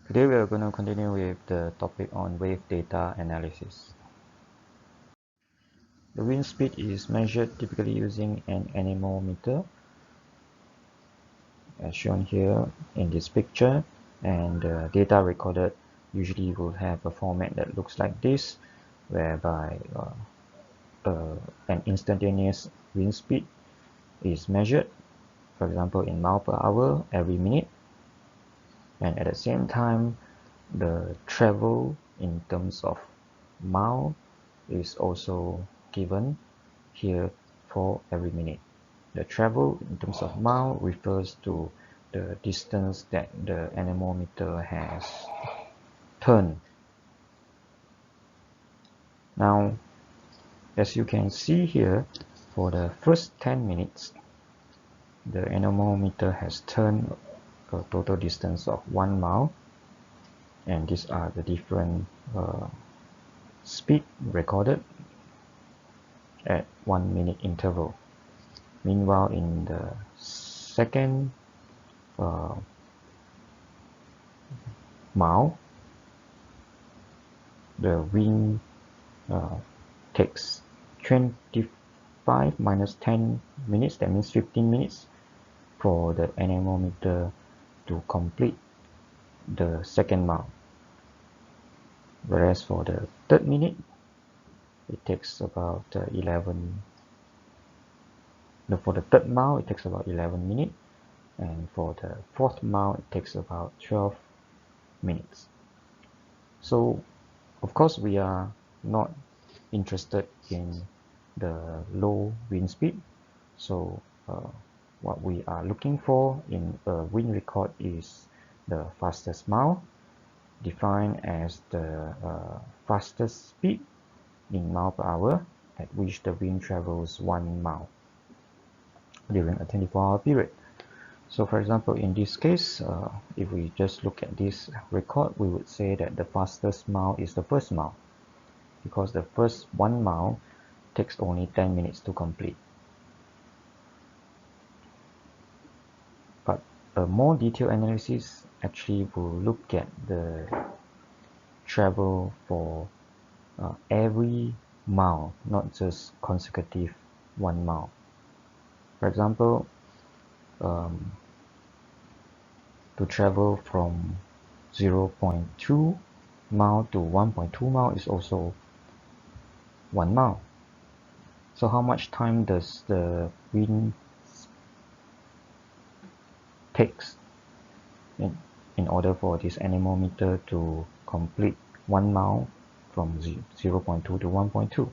Today we are going to continue with the topic on wave data analysis. The wind speed is measured typically using an anemometer, as shown here in this picture, and data recorded usually will have a format that looks like this, whereby an instantaneous wind speed is measured, for example in mile per hour every minute, and at the same time the travel in terms of mile is also given here for every minute. The travel in terms of mile refers to the distance that the anemometer has turned. Now, as you can see here, for the first 10 minutes, the anemometer has turned a total distance of 1 mile, and these are the different speed recorded at 1 minute interval. Meanwhile, in the second mile, the wind takes 25 minus 10 minutes, that means 15 minutes for the anemometer to complete the second mile. Whereas for the third minute, it takes about 11. No, for the third mile, it takes about 11 minutes, and for the fourth mile, it takes about 12 minutes. So, of course, we are not interested in the low wind speed. So, what we are looking for in a wind record is the fastest mile, defined as the fastest speed in mile per hour at which the wind travels 1 mile during a 24-hour period. So for example, in this case, if we just look at this record, we would say that the fastest mile is the first mile, because the first 1 mile takes only 10 minutes to complete. But a more detailed analysis actually will look at the travel for every mile, not just consecutive 1 mile. For example, to travel from 0.2 mile to 1.2 mile is also 1 mile. So how much time does the wind takes in order for this anemometer to complete 1 mile from 0.2 to 1.2?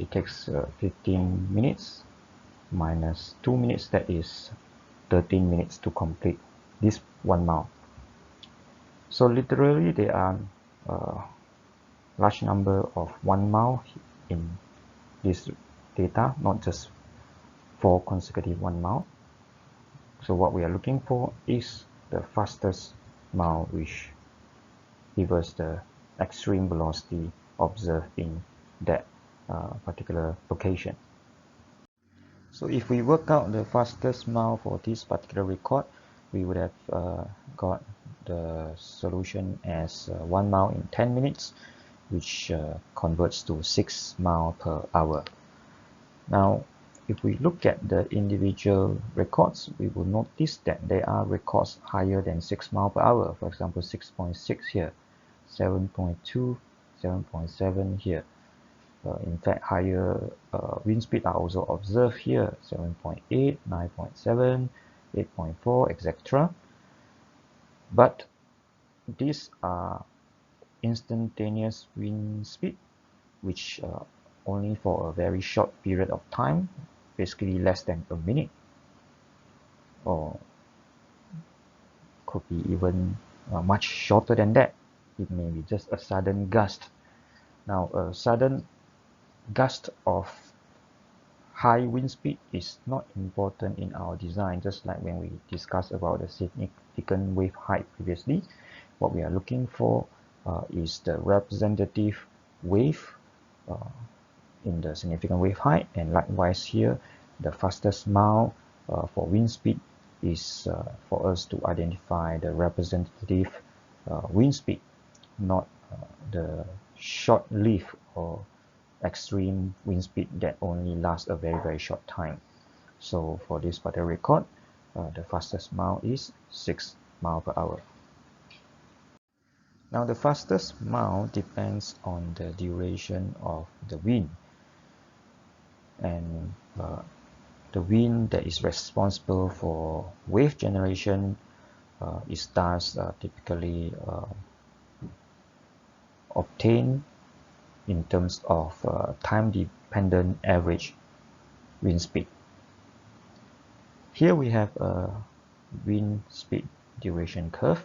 It takes 15 minutes minus 2 minutes, that is 13 minutes to complete this 1 mile. So literally there are a large number of 1 mile in this data, not just 4 consecutive 1 mile. So what we are looking for is the fastest mile, which gives us the extreme velocity observed in that particular location. So if we work out the fastest mile for this particular record, we would have got the solution as 1 mile in 10 minutes, which converts to 6 miles per hour. Now, if we look at the individual records, we will notice that there are records higher than 6 miles per hour. For example, 6.6 here, 7.2, 7.7 here. In fact, higher wind speed are also observed here, 7.8, 9.7, 8.4, etc. But these are instantaneous wind speed, which only for a very short period of time, basically less than a minute, or could be even much shorter than that. It may be just a sudden gust. Now, a sudden gust of high wind speed is not important in our design, just like when we discussed about the significant wave height previously. What we are looking for is the representative wave in the significant wave height, and likewise here the fastest mile for wind speed is for us to identify the representative wind speed, not the short-lived or extreme wind speed that only lasts a very short time. So for this particular record, the fastest mile is 6 miles per hour. Now the fastest mile depends on the duration of the wind, and the wind that is responsible for wave generation is thus typically obtained in terms of time-dependent average wind speed. Here we have a wind speed duration curve,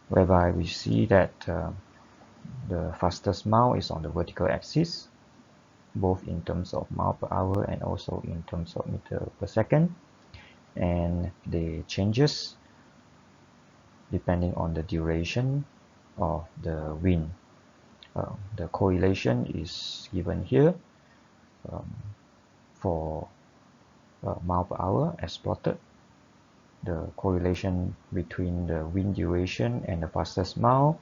whereby we see that the fastest mile is on the vertical axis, both in terms of mile per hour and also in terms of meter per second, and the changes depending on the duration of the wind. The correlation is given here for mile per hour as plotted. The correlation between the wind duration and the fastest mile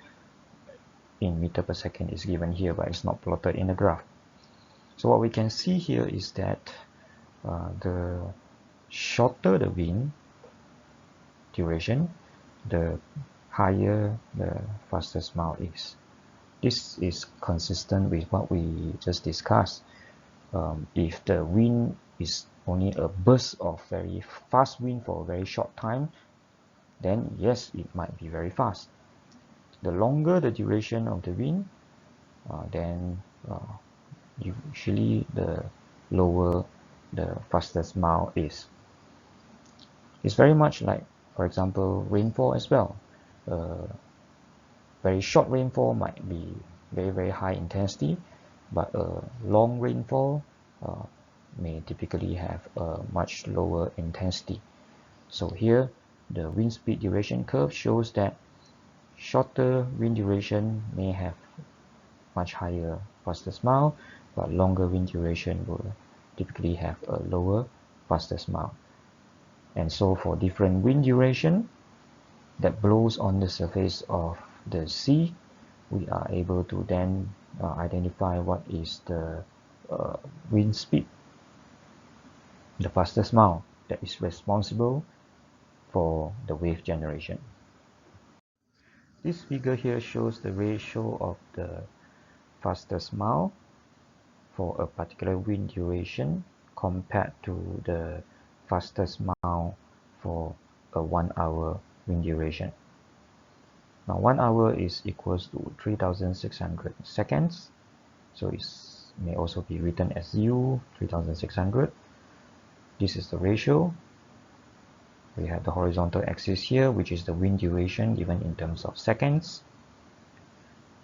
in meter per second is given here, but it's not plotted in the graph. So what we can see here is that the shorter the wind duration, the higher the fastest mile is. This is consistent with what we just discussed. If the wind is only a burst of very fast wind for a very short time, then yes, it might be very fast. The longer the duration of the wind, then usually the lower the fastest mile is. It's very much like, for example, rainfall as well. Very short rainfall might be very high intensity, but a long rainfall may typically have a much lower intensity. So here the wind speed duration curve shows that shorter wind duration may have much higher fastest mile, but longer wind duration will typically have a lower fastest mile. And so for different wind duration that blows on the surface of the sea, we are able to then identify what is the wind speed, the fastest mile that is responsible for the wave generation. This figure here shows the ratio of the fastest mile for a particular wind duration compared to the fastest mile for a 1 hour wind duration. Now 1 hour is equals to 3600 seconds, so it may also be written as U 3600. This is the ratio. We have the horizontal axis here, which is the wind duration given in terms of seconds.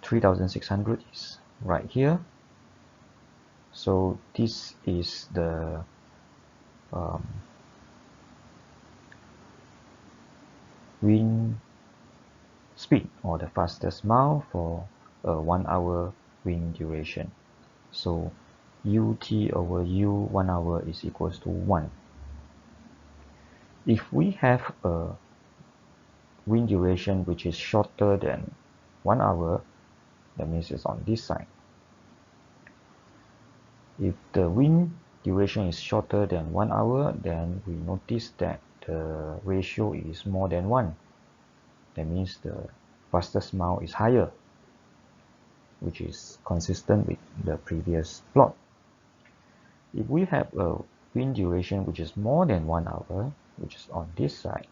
3600 is right here. So this is the wind speed, or the fastest mile for a 1 hour wind duration. So ut over u 1 hour is equals to 1. If we have a wind duration which is shorter than 1 hour, that means it's on this side. If the wind duration is shorter than 1 hour, then we notice that the ratio is more than 1. That means the fastest mile is higher, which is consistent with the previous plot. If we have a wind duration which is more than 1 hour, which is on this side,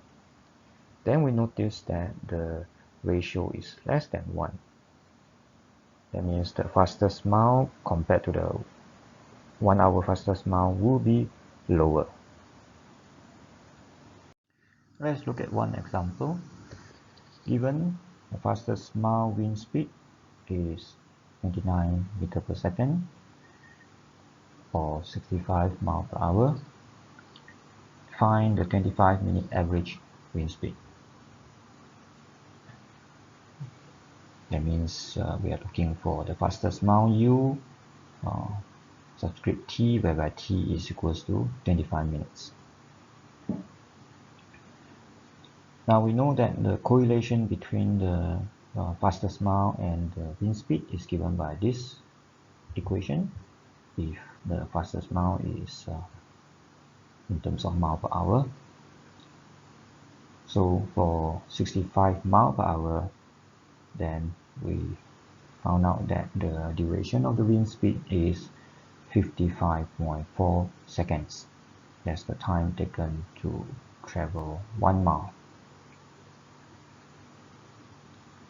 then we notice that the ratio is less than 1. That means the fastest mile compared to the 1 hour fastest mile will be lower. Let's look at one example. Given the fastest mile wind speed is 29 meters per second or 65 miles per hour, find the 25-minute average wind speed. That means we are looking for the fastest mile U, subscript T, whereby T is equals to 25 minutes. Now we know that the correlation between the fastest mile and the wind speed is given by this equation. If the fastest mile is in terms of mile per hour, so for 65 mile per hour, then we found out that the duration of the wind speed is 55.4 seconds. That's the time taken to travel 1 mile.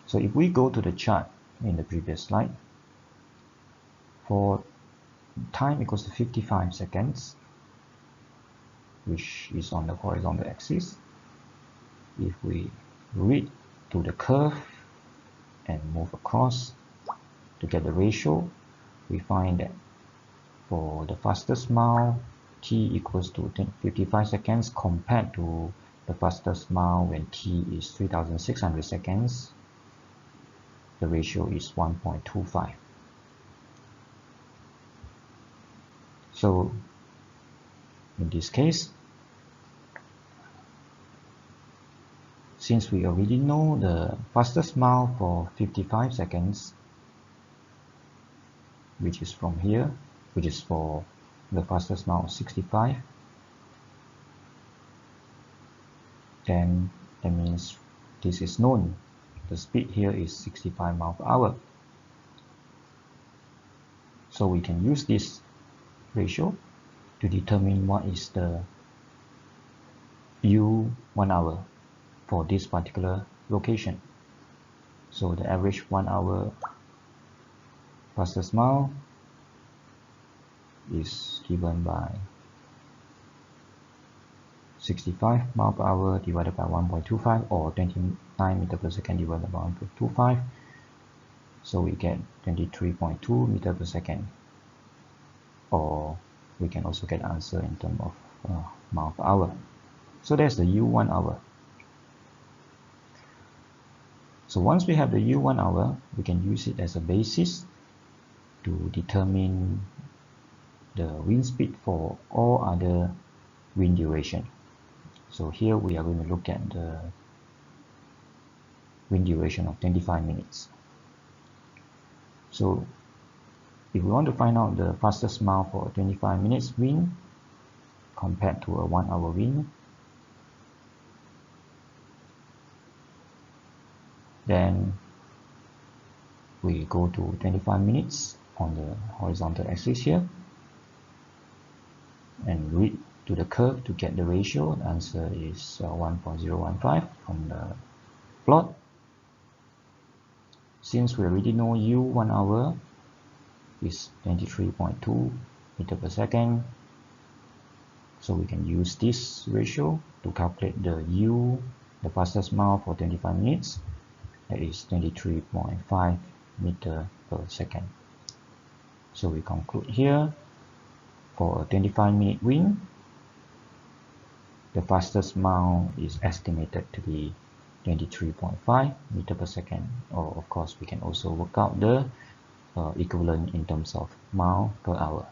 So if we go to the chart in the previous slide, for time equals to 55 seconds, which is on the horizontal axis, if we read to the curve and move across to get the ratio, we find that for the fastest mile, t equals to 55 seconds compared to the fastest mile when t is 3600 seconds, the ratio is 1.25. So in this case, since we already know the fastest mile for 55 seconds, which is from here, which is for the fastest mile 65, then that means this is known. The speed here is 65 miles per hour. So we can use this ratio to determine what is the U 1 hour for this particular location. So the average 1 hour fastest mile is given by 65 miles per hour divided by 1.25, or 29 meters per second divided by 1.25. So we get 23.2 meters per second. Or we can also get the answer in terms of miles per hour. So that's the U 1 hour. So once we have the U 1 hour, we can use it as a basis to determine the wind speed for all other wind duration. So here we are going to look at the wind duration of 25 minutes. So if we want to find out the fastest mile for 25 minutes wind compared to a 1 hour wind, then we go to 25 minutes on the horizontal axis here and read to the curve to get the ratio. The answer is 1.015 from the plot. Since we already know U 1 hour is 23.2 meters per second, so we can use this ratio to calculate the U, the fastest mile for 25 minutes. That is 23.5 meters per second. So we conclude here, for a 25-minute wind, the fastest mile is estimated to be 23.5 meters per second. Or of course, we can also work out the equivalent in terms of mile per hour.